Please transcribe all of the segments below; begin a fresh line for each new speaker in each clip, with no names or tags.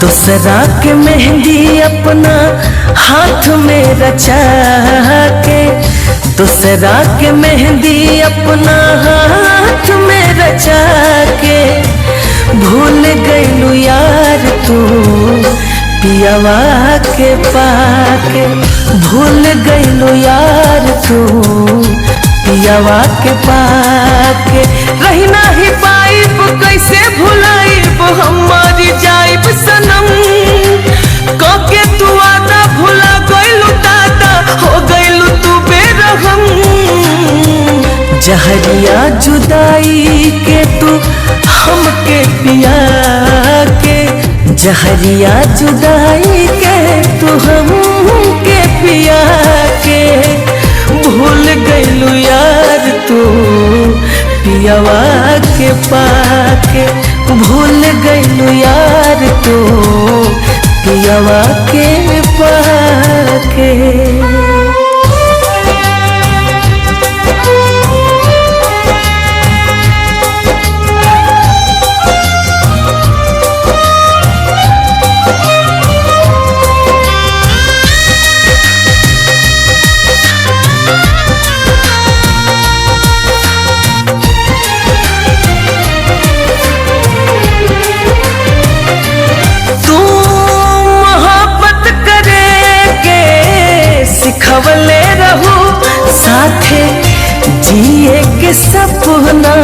दूसरा के मेहंदी अपना हाथ में रचा के, दूसरा के मेहंदी अपना हाथ में रचा के, भूल गईलू यार तू पियावा के पाके, भूल गईलू यार तू पियावा के पाके। रही नाही पाइब कैसे भुलाइब हमारी जाइब सनम, कके तू आदा भुला गईलू दादा हो गईलू तू बेरहम। जहरिया जुदाई के तू हमके पिया के, जहरिया जुदाई के तू हमके पिया के, भूल गईलू यार तू पियावा के पाके, भूल गईलू यार तू पियावा के पाके। सिखवले रहू साथे जिए के सपना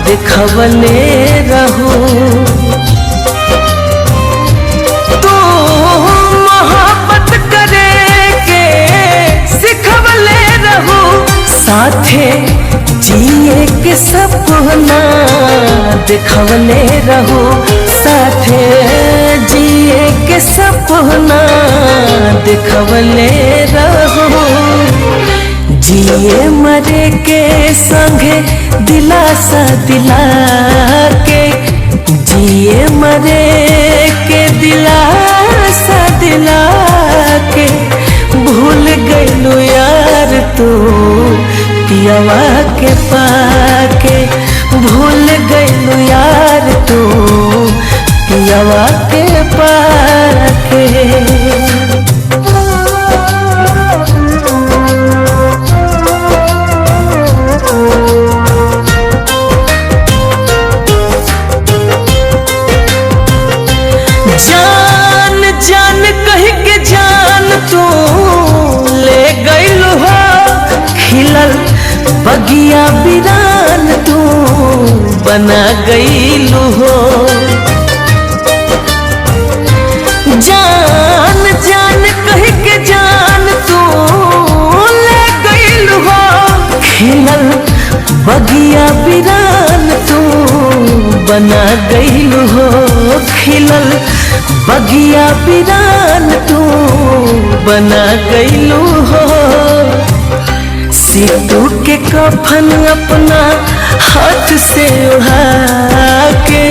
दिखवले रहू, तू मोहब्बत करे के सिखवले रहू साथे जिए के सपना दिखवले रहू, साथे जिए के सपना दिखवले रहो। जिए मरे के संगे दिलासा दिला के, जिए मरे के दिलासा दिला के, भूल गईलू यार तू पियावा के पाके, भूल गईलू यार तू पियावा के पाके। जान जान कह के जान तू ले गईलू हो, खिलल बगिया बिरान तू बना गईलू हो। जान जान कह के जान तू ले गईलू हो, खिलल बगिया बिरान तू बना गईलू हो, खिलल बगिया बिरान तू बना गईलू हो। सीतू के कफन अपना हाथ से उड़ा के,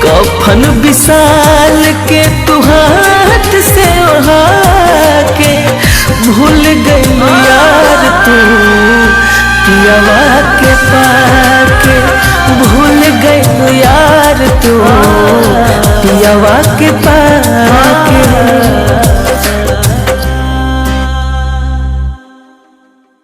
कफन विशाल के तू हाथ से उड़ा के, भूल गईलू यार तू पियावा के पाके, भूल गईलू यार तू पियावा के